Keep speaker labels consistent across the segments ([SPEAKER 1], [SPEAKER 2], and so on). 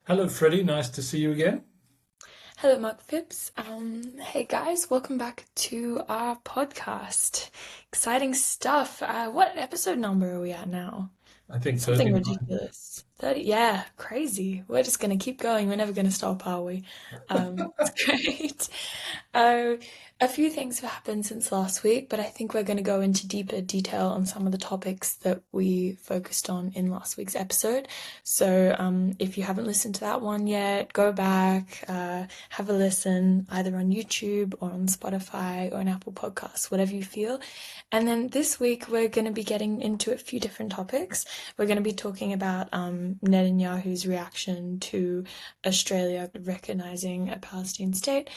[SPEAKER 1] Hello, Freddie. Nice to see you again.
[SPEAKER 2] Hello, Mark Phipps. Hey guys, welcome back to our podcast. Exciting stuff. What episode number are we at now?
[SPEAKER 1] I think
[SPEAKER 2] Something
[SPEAKER 1] 39.
[SPEAKER 2] ridiculous. 30, yeah, crazy. We're just gonna keep going. We're never gonna stop, are we? It's great. Uh, a few things have happened since last week, but I think we're going to go into deeper detail on some of the topics that we focused on in last week's episode. So, if you haven't listened to that one yet, go back, have a listen, either on YouTube or on Spotify or on Apple Podcasts, whatever you feel. And then this week, we're going to be getting into a few different topics. We're going to be talking about Netanyahu's reaction to Australia recognizing a Palestinian state.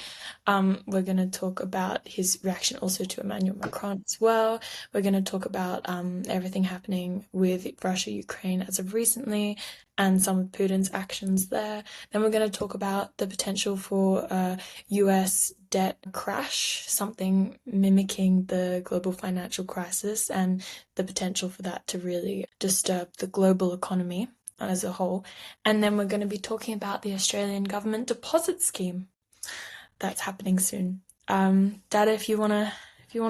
[SPEAKER 2] We're going to talk about his reaction also to Emmanuel Macron as well. We're going to talk about everything happening with Russia, Ukraine as of recently, and some of Putin's actions there. Then we're going to talk about the potential for a US debt crash, something mimicking the global financial crisis, and the potential for that to really disturb the global economy as a whole. And then we're going to be talking about the Australian government deposit scheme that's happening soon. Dada, if you wanna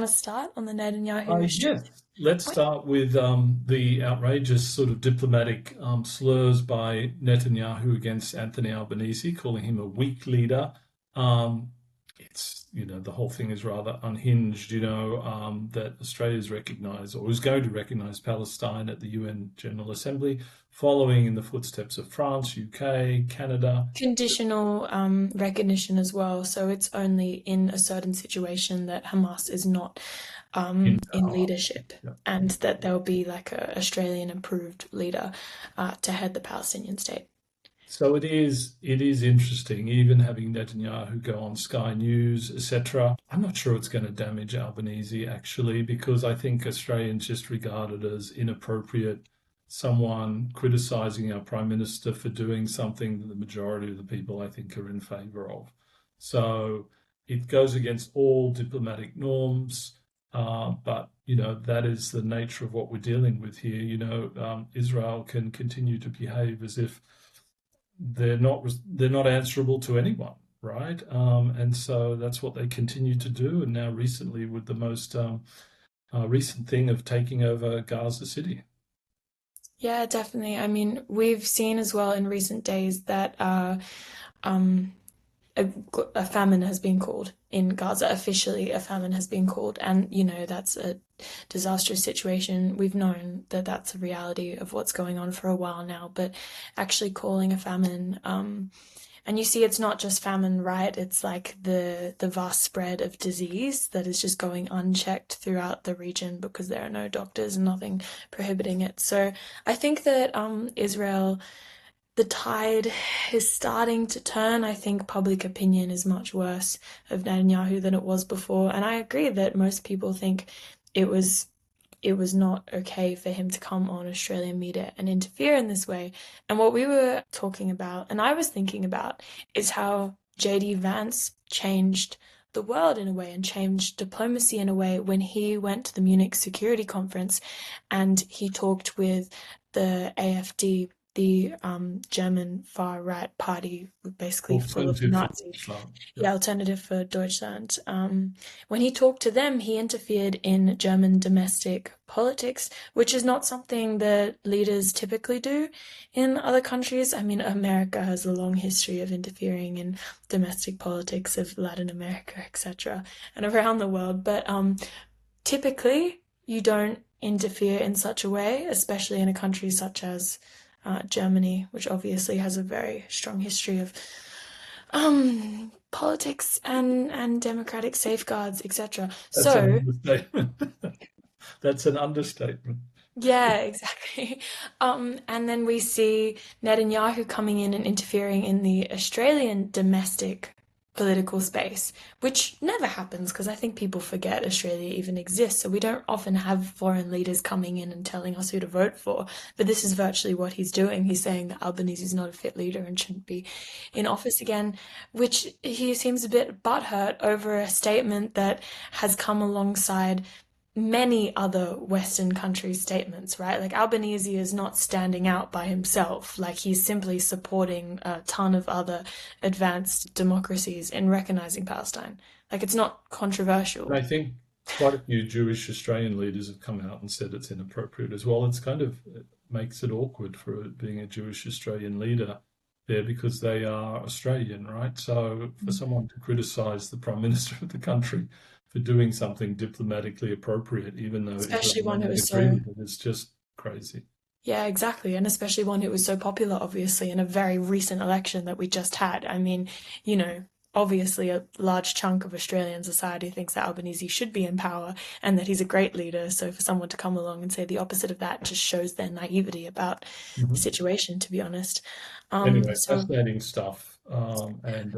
[SPEAKER 2] start on the Netanyahu
[SPEAKER 1] Yes,
[SPEAKER 2] Australia
[SPEAKER 1] let's
[SPEAKER 2] point.
[SPEAKER 1] start with the outrageous sort of diplomatic slurs by Netanyahu against Anthony Albanese, calling him a weak leader. Um, the whole thing is rather unhinged, that Australia's recognised or is going to recognise Palestine at the UN General Assembly, following in the footsteps of France, UK, Canada.
[SPEAKER 2] Conditional recognition as well, so it's only in a certain situation that Hamas is not
[SPEAKER 1] In
[SPEAKER 2] in
[SPEAKER 1] power.
[SPEAKER 2] leadership,
[SPEAKER 1] Yeah.
[SPEAKER 2] and that there'll be like a Australian approved leader to head the Palestinian state.
[SPEAKER 1] So it is interesting, even having Netanyahu go on Sky News, etc. I'm not sure it's going to damage Albanese actually, because I think Australians just regard it as inappropriate, someone criticizing our Prime Minister for doing something that the majority of the people I think are in favour of. So it goes against all diplomatic norms. But that is the nature of what we're dealing with here. Israel can continue to behave as if they're not answerable to anyone, right? And so that's what they continue to do. And now recently, with the most recent thing of taking over Gaza City.
[SPEAKER 2] Yeah, definitely. I mean, we've seen as well in recent days that um, a, a famine has been called in Gaza. Officially, a famine has been called, and that's a disastrous situation. We've known that that's a reality of what's going on for a while now, but actually calling a famine, and you see, it's not just famine, right? It's like the vast spread of disease that is just going unchecked throughout the region because there are no doctors and nothing prohibiting it. So I think that Israel, the tide is starting to turn. I think public opinion is much worse of Netanyahu than it was before. And I agree that most people think it was it was not okay for him to come on Australian media and interfere in this way. And what we were talking about, and I was thinking about, is how JD Vance changed the world in a way and changed diplomacy in a way when he went to the Munich Security Conference and he talked with the AfD, the German far right party, basically full of
[SPEAKER 1] Alternative for
[SPEAKER 2] Nazis.
[SPEAKER 1] Islam. Yeah.
[SPEAKER 2] Yeah, Alternative for Deutschland. When he talked to them, he interfered in German domestic politics, which is not something that leaders typically do in other countries. I mean, America has a long history of interfering in domestic politics of Latin America, etc., and around the world. But typically, you don't interfere in such a way, especially in a country such as Germany, which obviously has a very strong history of politics and democratic safeguards, etc.
[SPEAKER 1] That's an
[SPEAKER 2] So,
[SPEAKER 1] understatement. That's an understatement.
[SPEAKER 2] yeah, exactly. And then we see Netanyahu coming in and interfering in the Australian domestic political space, which never happens because I think people forget Australia even exists. So we don't often have foreign leaders coming in and telling us who to vote for. But this is virtually what he's doing. He's saying that Albanese is not a fit leader and shouldn't be in office again, which he seems a bit butthurt over a statement that has come alongside many other Western countries' statements, right? Like Albanese is not standing out by himself. Like he's simply supporting a ton of other advanced democracies in recognizing Palestine. Like it's not
[SPEAKER 1] And
[SPEAKER 2] controversial.
[SPEAKER 1] I think quite a few Jewish Australian leaders have come out and said it's inappropriate as well. It's kind of it makes it awkward for being a Jewish Australian leader there because they are Australian, right? So for someone to criticize the Prime Minister of the country for doing something diplomatically appropriate, even though Israel
[SPEAKER 2] Especially
[SPEAKER 1] may
[SPEAKER 2] one who
[SPEAKER 1] not
[SPEAKER 2] is
[SPEAKER 1] agree
[SPEAKER 2] so,
[SPEAKER 1] with it, it's just crazy.
[SPEAKER 2] yeah, exactly. And especially one who was so popular, obviously, in a very recent election that we just had. I mean, you know, obviously a large chunk of Australian society thinks that Albanese should be in power and that he's a great leader. So for someone to come along and say the opposite of that just shows their naivety about the
[SPEAKER 1] Mhm.
[SPEAKER 2] situation, to be honest.
[SPEAKER 1] Anyway,
[SPEAKER 2] So
[SPEAKER 1] fascinating stuff. And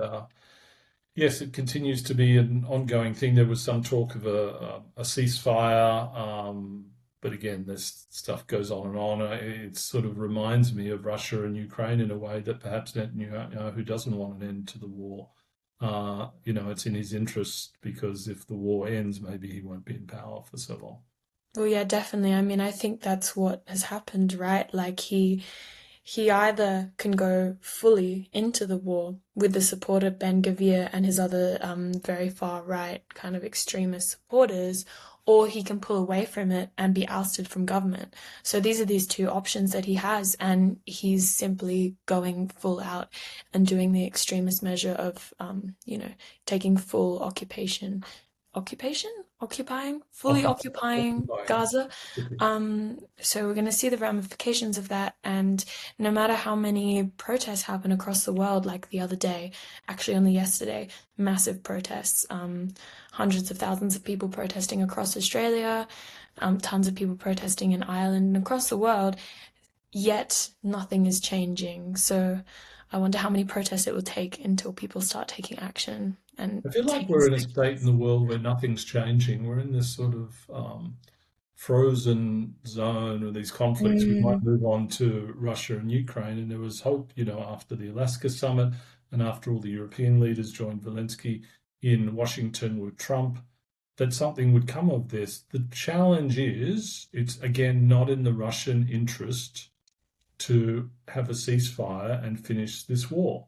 [SPEAKER 1] yes, it continues to be an ongoing thing. There was some talk of a ceasefire, but again, this stuff goes on and on. It sort of reminds me of Russia and Ukraine in a way that perhaps Netanyahu doesn't want an end to the war. It's in his interest because if the war ends, maybe he won't be in power for so long.
[SPEAKER 2] well, yeah, definitely. I mean, I think that's what has happened, right? Like he either can go fully into the war with the support of Ben Gvir and his other very far right kind of extremist supporters, or he can pull away from it and be ousted from government. So these are these two options that he has, and he's simply going full out and doing the extremist measure of, taking full fully occupying
[SPEAKER 1] Occupying.
[SPEAKER 2] Gaza. So we're going to see the ramifications of that, and no matter how many protests happen across the world, like the other day, actually only yesterday, massive protests, hundreds of thousands of people protesting across Australia, tons of people protesting in Ireland and across the world, yet nothing is changing. So I wonder how many protests it will take until people start taking action and
[SPEAKER 1] I feel like
[SPEAKER 2] taking
[SPEAKER 1] we're in a
[SPEAKER 2] steps.
[SPEAKER 1] state in the world where nothing's changing. We're in this sort of frozen zone with these conflicts. We might
[SPEAKER 2] Mm,
[SPEAKER 1] move on to Russia and Ukraine, and there was hope, after the Alaska summit and after all the European leaders joined Zelensky in Washington with Trump, that something would come of this. The challenge is it's again not in the Russian interest to have a ceasefire and finish this war.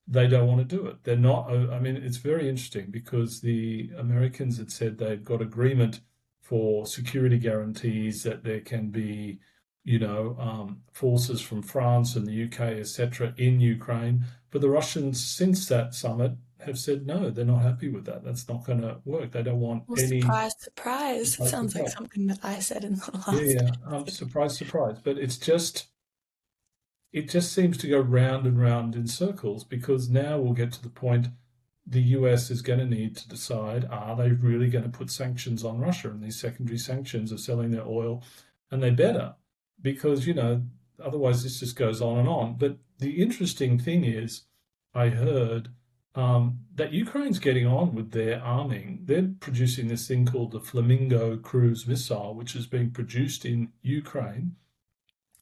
[SPEAKER 1] They don't want to do it. They're not. I mean, it's very interesting because the Americans had said they've got agreement for security guarantees that there can be, forces from France and the UK, etc., in Ukraine. But the Russians, since that summit, have said no, they're not happy with that. That's not going to work. They don't want
[SPEAKER 2] well,
[SPEAKER 1] any
[SPEAKER 2] surprise, surprise. It
[SPEAKER 1] surprise,
[SPEAKER 2] sounds like
[SPEAKER 1] surprise.
[SPEAKER 2] something that I said in the
[SPEAKER 1] Yeah,
[SPEAKER 2] last
[SPEAKER 1] yeah.
[SPEAKER 2] episode.
[SPEAKER 1] Surprise, surprise. But it just seems to go round and round in circles because now we'll get to the point the US is going to need to decide, are they really going to put sanctions on Russia and these secondary sanctions of selling their oil? And they better, because, otherwise this just goes on and on. But the interesting thing is, I heard that Ukraine's getting on with their arming. They're producing this thing called the Flamingo cruise missile, which is being produced in Ukraine.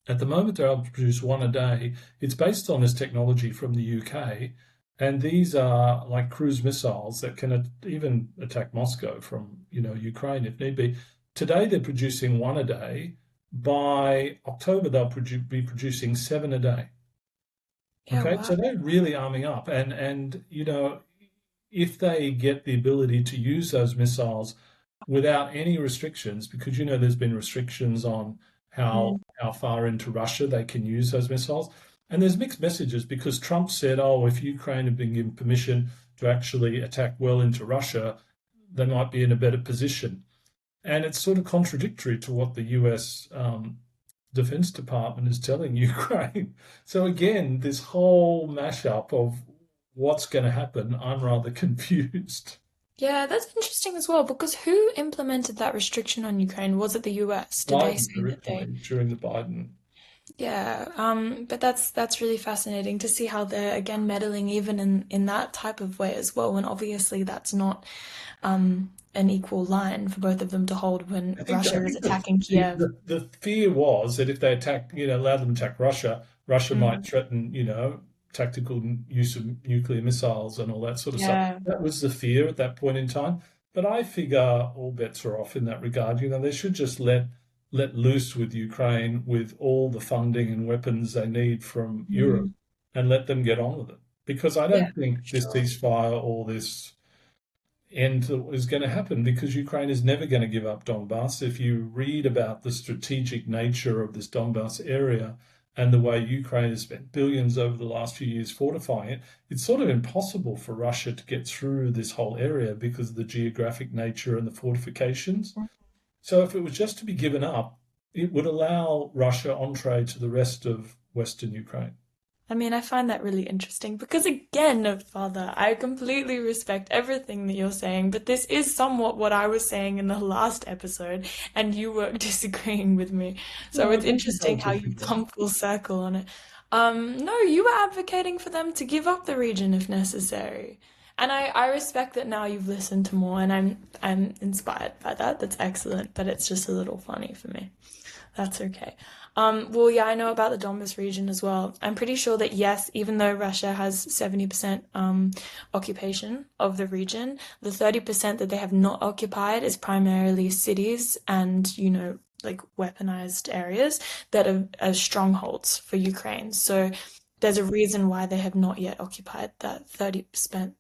[SPEAKER 1] At the moment, they're able to produce one a day. It's based on this technology from the UK, and these are like cruise missiles that can even attack Moscow from Ukraine if need be. Today, they're producing one a day. By October, they'll be producing seven a day.
[SPEAKER 2] Yeah,
[SPEAKER 1] Okay,
[SPEAKER 2] wow.
[SPEAKER 1] so they're really arming up, and if they get the ability to use those missiles without any restrictions, because there's been restrictions on how
[SPEAKER 2] Mm,
[SPEAKER 1] how far into Russia they can use those missiles, and there's mixed messages because Trump said, "Oh, if Ukraine had been given permission to actually attack well into Russia, they might be in a better position," and it's sort of contradictory to what the U.S. Defense Department is telling Ukraine. So again, this whole mashup of what's going to happen, I'm rather confused.
[SPEAKER 2] yeah, that's interesting as well because who implemented that restriction on Ukraine? Was it the US? Did they
[SPEAKER 1] Biden
[SPEAKER 2] say that they?
[SPEAKER 1] originally, during the Biden.
[SPEAKER 2] Yeah, but that's really fascinating to see how they're again meddling even in that type of way as well, when obviously that's not an equal line for both of them to hold when
[SPEAKER 1] I
[SPEAKER 2] Russia is
[SPEAKER 1] think the,
[SPEAKER 2] attacking
[SPEAKER 1] the
[SPEAKER 2] Kiev.
[SPEAKER 1] the the fear was that if they attack, allow them to attack Russia, Russia might
[SPEAKER 2] Mm,
[SPEAKER 1] threaten, tactical use of nuclear missiles and all that sort of stuff.
[SPEAKER 2] yeah.
[SPEAKER 1] That was the fear at that point in time. But I figure all bets are off in that regard. They should just let loose with Ukraine with all the funding and weapons they need from Europe
[SPEAKER 2] Mm,
[SPEAKER 1] and let them get on with it. Because I
[SPEAKER 2] yeah,
[SPEAKER 1] don't think this
[SPEAKER 2] sure.
[SPEAKER 1] ceasefire or this end is going to happen because Ukraine is never going to give up Donbass. If you read about the strategic nature of this Donbass area and the way Ukraine has spent billions over the last few years fortifying it, it's sort of impossible for Russia to get through this whole area because of the geographic nature and the fortifications. So if it was just to be given up, it would allow Russia entree to the rest of Western Ukraine.
[SPEAKER 2] I mean, I find that really interesting because, again, Father, I completely respect everything that you're saying, but this is somewhat what I was saying in the last episode, and you were disagreeing with me. So
[SPEAKER 1] No, I
[SPEAKER 2] it's
[SPEAKER 1] don't think I
[SPEAKER 2] interesting
[SPEAKER 1] was
[SPEAKER 2] how you've
[SPEAKER 1] disagreeing.
[SPEAKER 2] come full circle on it. No, you were advocating for them to give up the region if necessary. And I respect that now you've listened to more, and I'm inspired by that. That's excellent, but it's just a little funny for me. That's okay. Well, yeah, I know about the Donbas region as well. I'm pretty sure that yes, even though Russia has 70% occupation of the region, the 30% that they have not occupied is primarily cities and, like weaponized areas that are strongholds for Ukraine. So there's a reason why they have not yet occupied that 30%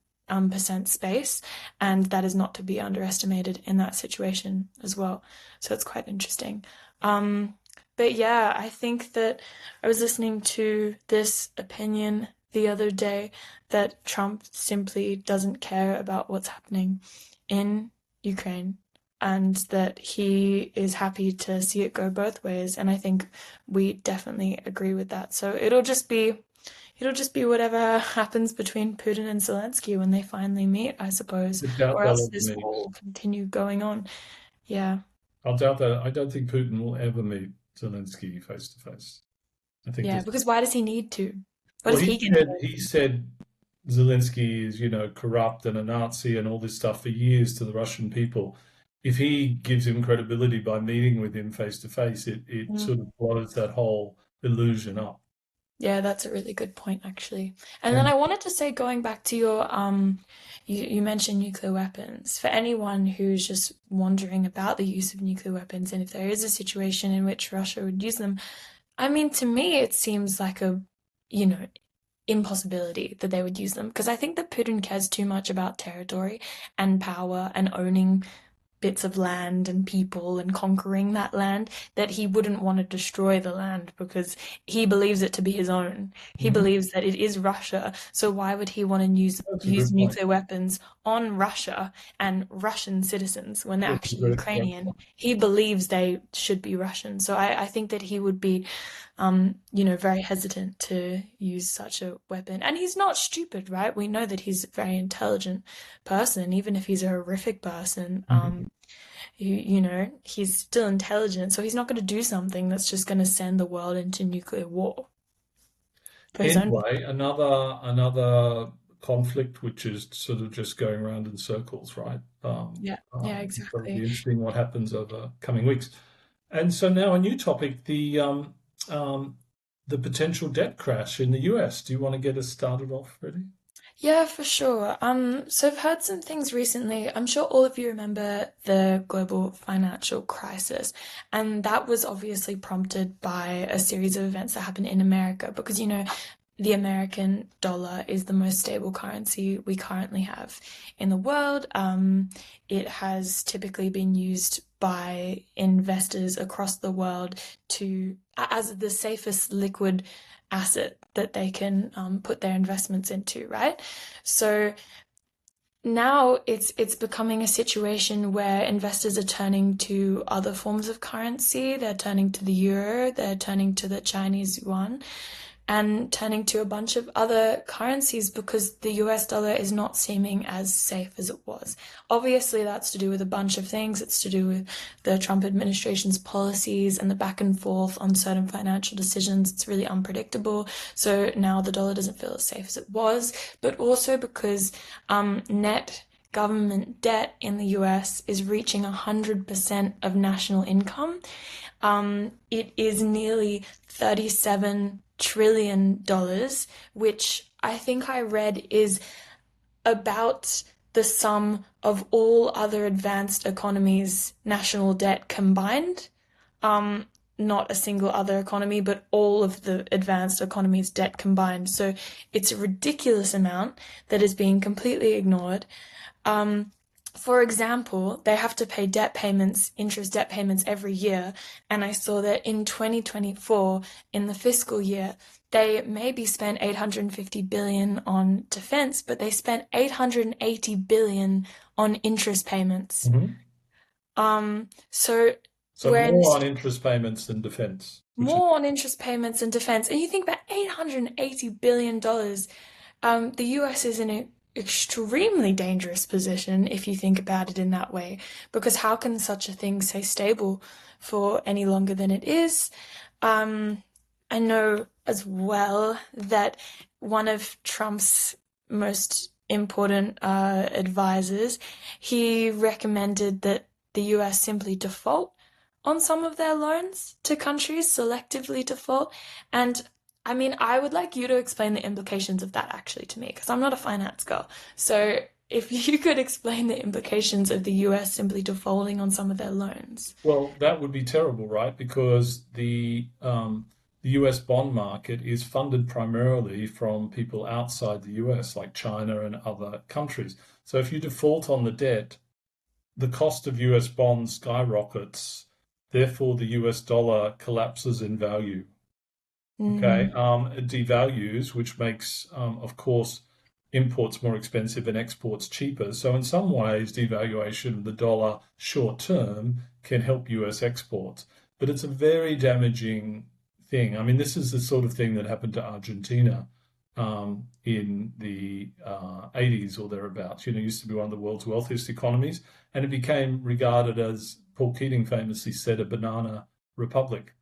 [SPEAKER 2] percent space, and that is not to be underestimated in that situation as well. So it's quite interesting. Um, but yeah, I think that I was listening to this opinion the other day that Trump simply doesn't care about what's happening in Ukraine and that he is happy to see it go both ways. And I think we definitely agree with that. So it'll just be whatever happens between Putin and Zelensky when they finally meet, I suppose,
[SPEAKER 1] I doubt
[SPEAKER 2] or
[SPEAKER 1] they'll
[SPEAKER 2] else
[SPEAKER 1] ever
[SPEAKER 2] this
[SPEAKER 1] meet.
[SPEAKER 2] war will continue going on. Yeah.
[SPEAKER 1] I doubt that. I don't think Putin will ever meet Zelensky face to face. I think
[SPEAKER 2] Yeah,
[SPEAKER 1] this.
[SPEAKER 2] because why does he need to? What
[SPEAKER 1] Well,
[SPEAKER 2] does
[SPEAKER 1] he
[SPEAKER 2] he get to
[SPEAKER 1] said he said Zelensky is, corrupt and a Nazi and all this stuff for years to the Russian people. If he gives him credibility by meeting with him face to face, it
[SPEAKER 2] gain?
[SPEAKER 1] sort of blows that whole illusion up.
[SPEAKER 2] Yeah, that's a really good point, actually. And then
[SPEAKER 1] And
[SPEAKER 2] I wanted to say, going back to your, you mentioned nuclear weapons. For anyone who's just wondering about the use of nuclear weapons, and if there is a situation in which Russia would use them, I mean, to me, it seems like a, you know, impossibility that they would use them. Because I think that Putin cares too much about territory and power and owning bits of land and people and conquering that land that he wouldn't want to destroy the land because he believes it to be his own. He
[SPEAKER 1] Mhm.
[SPEAKER 2] believes that it is Russia. So why would he want to use
[SPEAKER 1] That's a
[SPEAKER 2] use
[SPEAKER 1] good point.
[SPEAKER 2] nuclear weapons on Russia and Russian citizens when they're
[SPEAKER 1] That's a
[SPEAKER 2] actually
[SPEAKER 1] very great
[SPEAKER 2] Ukrainian?
[SPEAKER 1] point.
[SPEAKER 2] He believes they should be Russian. So I think that he would be very hesitant to use such a weapon. And he's not stupid, right? We know that he's a very intelligent person, even if he's a horrific person.
[SPEAKER 1] Mhm.
[SPEAKER 2] He's still intelligent, so he's not going to do something that's just going to send the world into nuclear war for his own.
[SPEAKER 1] Anyway, another conflict which is sort of just going around in circles, right?
[SPEAKER 2] Yeah, yeah,
[SPEAKER 1] So it'll be
[SPEAKER 2] exactly.
[SPEAKER 1] interesting what happens over coming weeks. And so now a new topic, um, the potential debt crash in the US. Do you want to get us started off, Freddie?
[SPEAKER 2] Yeah, for sure. So I've heard some things recently. I'm sure all of you remember the global financial crisis, and that was obviously prompted by a series of events that happened in America because, the American dollar is the most stable currency we currently have in the world. It has typically been used by investors across the world as the safest liquid asset that they can put their investments into, right? So now it's becoming a situation where investors are turning to other forms of currency. They're turning to the euro, they're turning to the Chinese yuan, and turning to a bunch of other currencies because the US dollar is not seeming as safe as it was. Obviously, that's to do with a bunch of things. It's to do with the Trump administration's policies and the back and forth on certain financial decisions. It's really unpredictable. So now the dollar doesn't feel as safe as it was, but also because net government debt in the US is reaching 100% of national income. It is nearly $37 trillion, which I think I read is about the sum of all other advanced economies' national debt combined. Um, Not a single other economy, but all of the advanced economies' debt combined. So it's a ridiculous amount that is being completely ignored. Um, for example, they have to pay debt payments, interest debt payments every year. And I saw that in 2024, in the fiscal year, they maybe spent 850 billion on defense, but they spent 880 billion on interest payments.
[SPEAKER 1] Mhm.
[SPEAKER 2] So
[SPEAKER 1] So
[SPEAKER 2] we're in
[SPEAKER 1] more on interest payments than defense, which is
[SPEAKER 2] more on interest payments and defense. And you think about $880 billion. The US is in an extremely dangerous position if you think about it in that way, because how can such a thing stay stable for any longer than it is? Um, I know as well that one of Trump's most important advisors, he recommended that the US simply default on some of their loans to countries, selectively default. And I mean, I would like you to explain the implications of that actually to me, because I'm not a finance girl. So if you could explain the implications of the US simply defaulting on some of their loans.
[SPEAKER 1] well, that would be terrible, right? Because the US bond market is funded primarily from people outside the US, like China and other countries. So if you default on the debt, the cost of US bonds skyrockets, therefore the US dollar collapses in value. Okay,
[SPEAKER 2] Mm,
[SPEAKER 1] it devalues, which makes, of course, imports more expensive and exports cheaper. So in some ways, devaluation of the dollar short term can help US exports, but it's a very damaging thing. I mean, this is the sort of thing that happened to Argentina in the 80s or thereabouts. You know, it used to be one of the world's wealthiest economies, and it became regarded as Paul Keating famously said, a banana republic.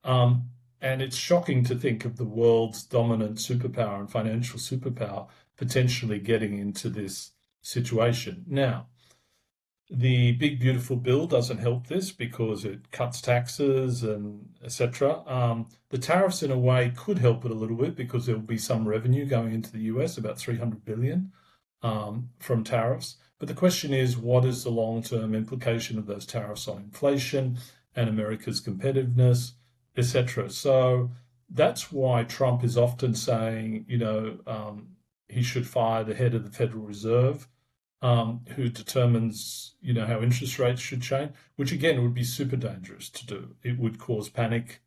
[SPEAKER 1] Um, and it's shocking to think of the world's dominant superpower and financial superpower potentially getting into this situation. Now, the big beautiful bill doesn't help this because it cuts taxes and etc. The tariffs, in a way, could help it a little bit because there will be some revenue going into the US, about 300 billion from tariffs. But the question is, what is the long-term implication of those tariffs on inflation and America's competitiveness, etc.? So that's why Trump is often saying, he should fire the head of the Federal Reserve, who determines, how interest rates should change, which again would be super dangerous to do. It would cause panic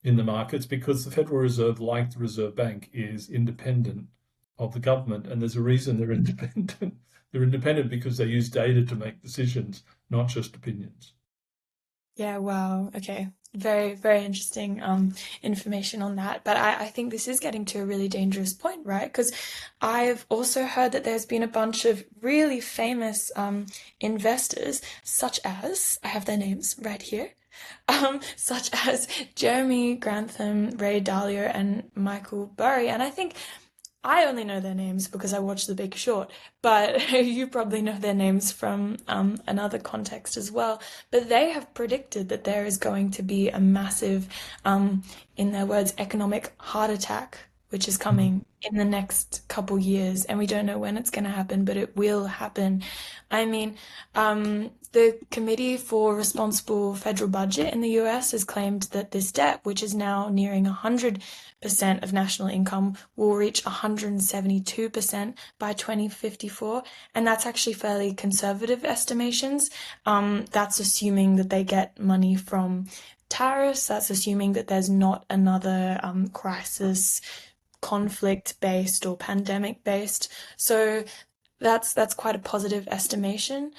[SPEAKER 1] in the markets because the Federal Reserve, like the Reserve Bank, is independent of the government. And there's a reason they're independent. They're independent because they use data to make decisions, not just opinions.
[SPEAKER 2] yeah, wow. Okay. Very, very interesting information on that. But I think this is getting to a really dangerous point, right? Because I've also heard that there's been a bunch of really famous investors, such as, I have their names right here, such as Jeremy Grantham, Ray Dalio, and Michael Burry. And I think I only know their names because I watched The Big Short, but you probably know their names from another context as well. But they have predicted that there is going to be a massive, in their words, economic heart attack, which is
[SPEAKER 1] Mhm.
[SPEAKER 2] coming in the next couple years. And we don't know when it's going to happen, but it will happen. I mean, the Committee for Responsible Federal Budget in the US has claimed that this debt, which is now nearing 100% of national income, will reach 172% by 2054. And that's actually fairly conservative estimations. That's assuming that they get money from tariffs. That's assuming that there's not another crisis, conflict based or pandemic based. So that's quite a positive estimation.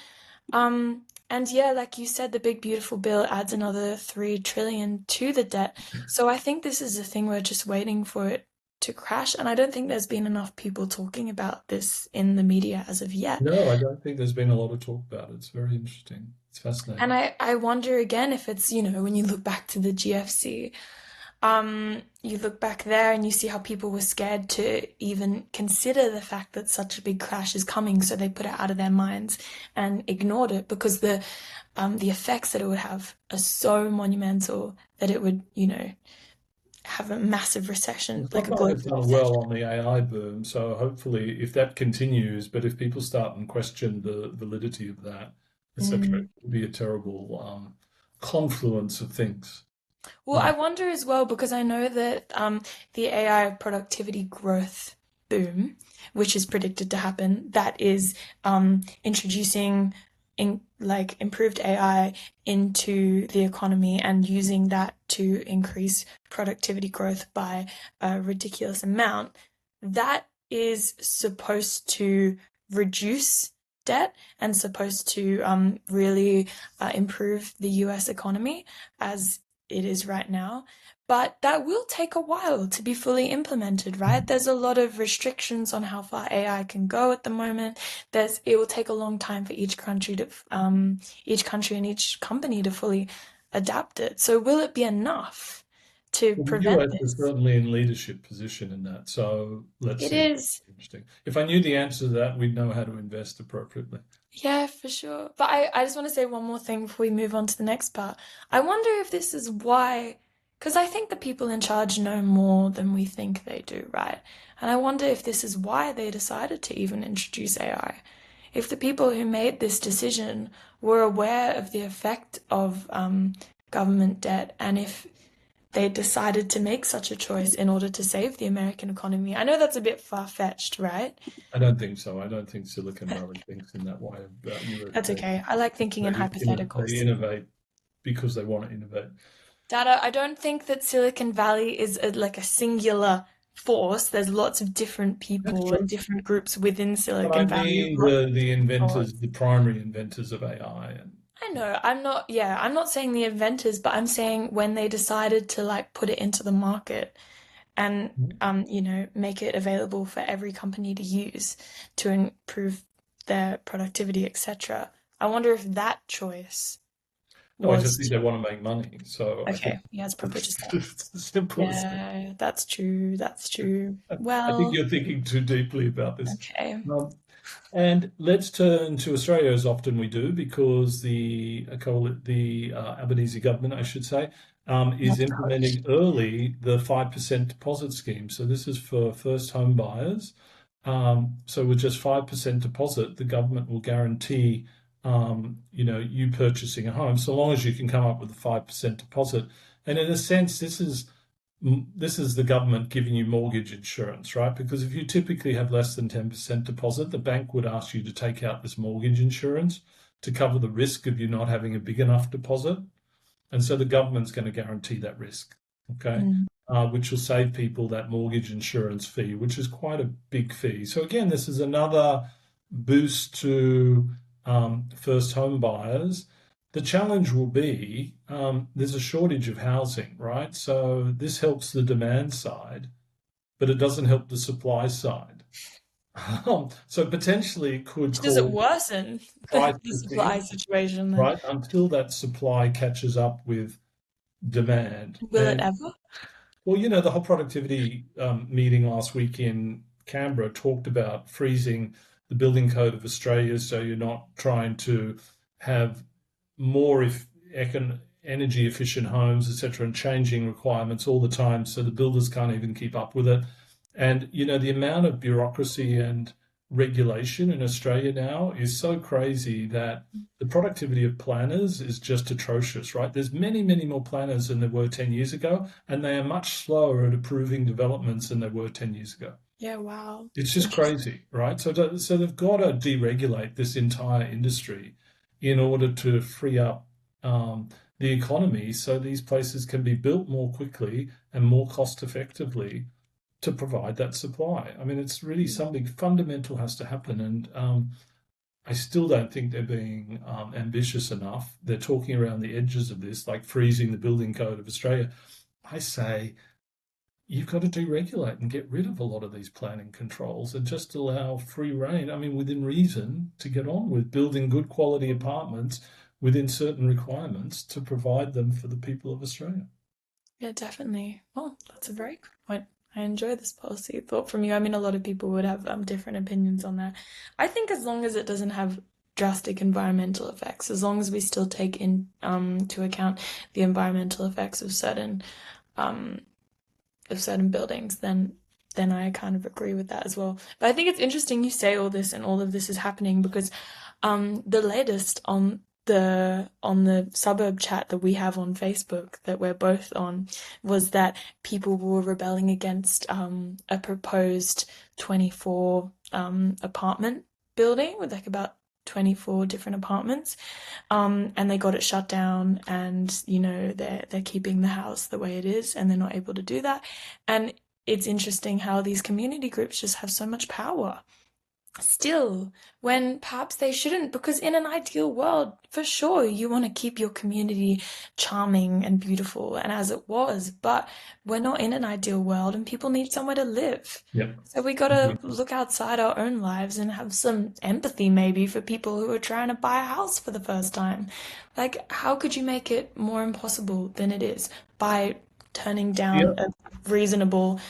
[SPEAKER 2] And yeah, like you said, the big beautiful bill adds another 3 trillion to the debt. So I think this is a thing we're just waiting for it to crash. And I don't think there's been enough people talking about this in the media as of yet.
[SPEAKER 1] No, I don't think there's been a lot of talk about it. It's very interesting. It's
[SPEAKER 2] And
[SPEAKER 1] fascinating.
[SPEAKER 2] I wonder again if it's, when you look back to the GFC, you look back there and you see how people were scared to even consider the fact that such a big crash is coming, so they put it out of their minds and ignored it because the effects that it would have are so monumental that it would, have a massive recession,
[SPEAKER 1] It's
[SPEAKER 2] like
[SPEAKER 1] not
[SPEAKER 2] a
[SPEAKER 1] like they've
[SPEAKER 2] global
[SPEAKER 1] done well
[SPEAKER 2] recession.
[SPEAKER 1] on the AI boom, so hopefully, if that continues, but if people start and question the validity of that, etc.,
[SPEAKER 2] Mm.
[SPEAKER 1] it will be a terrible confluence of things.
[SPEAKER 2] Well, I
[SPEAKER 1] Mm.
[SPEAKER 2] wonder as well because I know that the AI productivity growth boom, which is predicted to happen, that is introducing like improved AI into the economy and using that to increase productivity growth by a ridiculous amount. That is supposed to reduce debt and supposed to really improve the US economy as it is right now. But that will take a while to be fully implemented, right? There's a lot of restrictions on how far AI can go at the moment. It will take a long time for each country and each company to fully adapt it. So will it be enough to
[SPEAKER 1] Well, the
[SPEAKER 2] prevent
[SPEAKER 1] US is
[SPEAKER 2] this?
[SPEAKER 1] certainly in leadership position in that, so let's
[SPEAKER 2] It
[SPEAKER 1] see.
[SPEAKER 2] is.
[SPEAKER 1] Interesting. If I knew the answer to that, we'd know how to invest appropriately.
[SPEAKER 2] Yeah, for sure. But I just want to say one more thing before we move on to the next part. I wonder if this is why, because I think the people in charge know more than we think they do, right? And I wonder if this is why they decided to even introduce AI. If the people who made this decision were aware of the effect of government debt and if they decided to make such a choice in order to save the American economy. I know that's a bit far-fetched, right?
[SPEAKER 1] I don't think so. I don't think Silicon Valley thinks in that way about
[SPEAKER 2] That's
[SPEAKER 1] USA.
[SPEAKER 2] okay. I like thinking in
[SPEAKER 1] They
[SPEAKER 2] hypotheticals.
[SPEAKER 1] innovate because they want to innovate.
[SPEAKER 2] Data, I don't think that Silicon Valley is like a singular force. There's lots of different
[SPEAKER 1] That's
[SPEAKER 2] people and
[SPEAKER 1] true.
[SPEAKER 2] different groups within
[SPEAKER 1] But I
[SPEAKER 2] Silicon Valley with
[SPEAKER 1] mean
[SPEAKER 2] lots
[SPEAKER 1] the
[SPEAKER 2] of thoughts.
[SPEAKER 1] inventors, the primary inventors of AI, and
[SPEAKER 2] I know, I'm not saying the inventors, but I'm saying when they decided to like put it into the market and make it available for every company to use to improve their productivity, etc. I wonder if that choice
[SPEAKER 1] no, I just
[SPEAKER 2] was
[SPEAKER 1] think they want to make money. So I think
[SPEAKER 2] okay. Yeah, it's probably just that.
[SPEAKER 1] it's as simple as that.
[SPEAKER 2] Yeah, that's true. That's true.
[SPEAKER 1] I think
[SPEAKER 2] Well,
[SPEAKER 1] you're thinking too deeply about this.
[SPEAKER 2] okay.
[SPEAKER 1] Um, and let's turn to Australia as often we do, because the Albanese government, I should say, is
[SPEAKER 2] Of course.
[SPEAKER 1] implementing early the 5% deposit scheme. So this is for first home buyers. So with just 5% deposit, the government will guarantee, you purchasing a home, so long as you can come up with a 5% deposit. And in a sense, this is the government giving you mortgage insurance, right? Because if you typically have less than 10% deposit, the bank would ask you to take out this mortgage insurance to cover the risk of you not having a big enough deposit. And so the government's going to guarantee that risk, okay?
[SPEAKER 2] Mm.
[SPEAKER 1] Which will save people that mortgage insurance fee, which is quite a big fee. So again, this is another boost to first home buyers. The challenge will be there's a shortage of housing, right? So this helps the demand side, but it doesn't help the supply side. So potentially it could
[SPEAKER 2] Does it
[SPEAKER 1] cause
[SPEAKER 2] worsen
[SPEAKER 1] price
[SPEAKER 2] the supply
[SPEAKER 1] fatigue,
[SPEAKER 2] situation then?
[SPEAKER 1] right? Until that supply catches up with demand.
[SPEAKER 2] Will it
[SPEAKER 1] And
[SPEAKER 2] ever?
[SPEAKER 1] well, the whole productivity meeting last week in Canberra talked about freezing the building code of Australia, so you're not trying to have more energy efficient homes, etc., and changing requirements all the time, so the builders can't even keep up with it. And the amount of bureaucracy and regulation in Australia now is so crazy that the productivity of planners is just atrocious, right? There's many, many more planners than there were 10 years ago, and they are much slower at approving developments than they were 10 years ago.
[SPEAKER 2] Yeah, wow.
[SPEAKER 1] It's just
[SPEAKER 2] Interesting.
[SPEAKER 1] crazy, right? So they've got to deregulate this entire industry in order to free up the economy so these places can be built more quickly and more cost effectively to provide that supply. I mean, it's really something fundamental has to happen. And I still don't think they're being ambitious enough. They're talking around the edges of this, like freezing the building code of Australia. I say, you've got to deregulate and get rid of a lot of these planning controls and just allow free rein, I mean, within reason, to get on with building good quality apartments within certain requirements to provide them for the people of Australia.
[SPEAKER 2] Yeah, definitely. Well, that's a very good point. I enjoy this policy thought from you. I mean, a lot of people would have different opinions on that. I think as long as it doesn't have drastic environmental effects, as long as we still take in to account the environmental effects of certain um, of certain buildings, then I kind of agree with that as well. But I think it's interesting you say all this and all of this is happening because the latest on the suburb chat that we have on Facebook that we're both on was that people were rebelling against a proposed 24 apartment building with like about 24 different apartments, and they got it shut down, and they're keeping the house the way it is, and they're not able to do that. And it's interesting how these community groups just have so much power still, when perhaps they shouldn't, because in an ideal world, for sure, you want to keep your community charming and beautiful and as it was, but we're not in an ideal world and people need somewhere to live.
[SPEAKER 1] Yep.
[SPEAKER 2] So we gotta look outside our own lives and have some empathy maybe for people who are trying to buy a house for the first time. Like, how could you make it more impossible than it is by turning down
[SPEAKER 1] Yeah.
[SPEAKER 2] a reasonable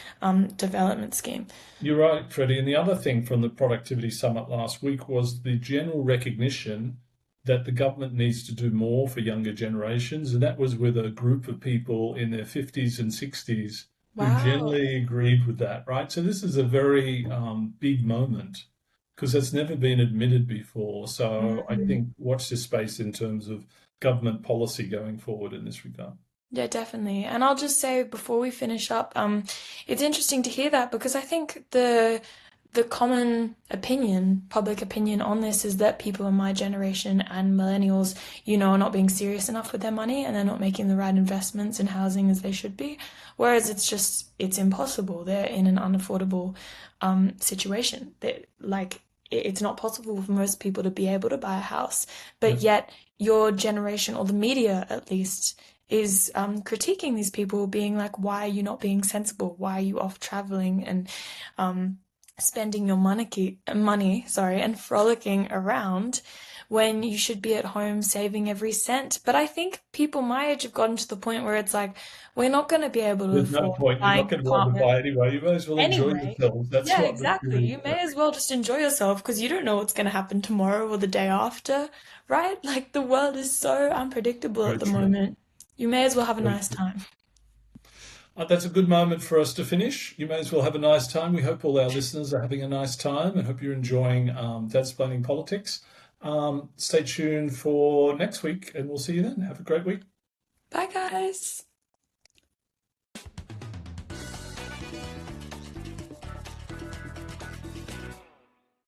[SPEAKER 2] development scheme?
[SPEAKER 1] You're right, Freddie. And the other thing from the Productivity Summit last week was the general recognition that the government needs to do more for younger generations. And that was with a group of people in their 50s and 60s who
[SPEAKER 2] Wow.
[SPEAKER 1] generally agreed with that, right? So this is a very big moment because that's never been admitted before. So I
[SPEAKER 2] Mm.
[SPEAKER 1] think watch this space in terms of government policy going forward in this regard.
[SPEAKER 2] Yeah, definitely. And I'll just say before we finish up, it's interesting to hear that because I think the common opinion, public opinion on this is that people in my generation and millennials, are not being serious enough with their money and they're not making the right investments in housing as they should be. Whereas it's impossible. They're in an unaffordable situation. It's not possible for most people to be able to buy a house, but
[SPEAKER 1] Yep.
[SPEAKER 2] yet your generation, or the media at least, is critiquing these people, being like, why are you not being sensible? Why are you off traveling and um, spending your money, and frolicking around when you should be at home saving every cent? But I think people my age have gotten to the point where it's like, we're not going to be able to
[SPEAKER 1] There's no
[SPEAKER 2] afford
[SPEAKER 1] point. You're
[SPEAKER 2] buying
[SPEAKER 1] not
[SPEAKER 2] an
[SPEAKER 1] going to be able to
[SPEAKER 2] apartment
[SPEAKER 1] buy anyway. You may as well enjoy
[SPEAKER 2] anyway.
[SPEAKER 1] yourselves. That's
[SPEAKER 2] Yeah,
[SPEAKER 1] what the
[SPEAKER 2] exactly.
[SPEAKER 1] feeling
[SPEAKER 2] You
[SPEAKER 1] is.
[SPEAKER 2] may as well just enjoy yourself because you don't know what's going to happen tomorrow or the day after, right? Like the world is so unpredictable
[SPEAKER 1] Very
[SPEAKER 2] at the
[SPEAKER 1] true.
[SPEAKER 2] moment. You may as well have a
[SPEAKER 1] Very
[SPEAKER 2] nice
[SPEAKER 1] true.
[SPEAKER 2] time.
[SPEAKER 1] That's a good moment for us to finish. You may as well have a nice time. We hope all our listeners are having a nice time and hope you're enjoying Dad's Planning Politics. Stay tuned for next week and we'll see you then. Have a great week.
[SPEAKER 2] Bye, guys.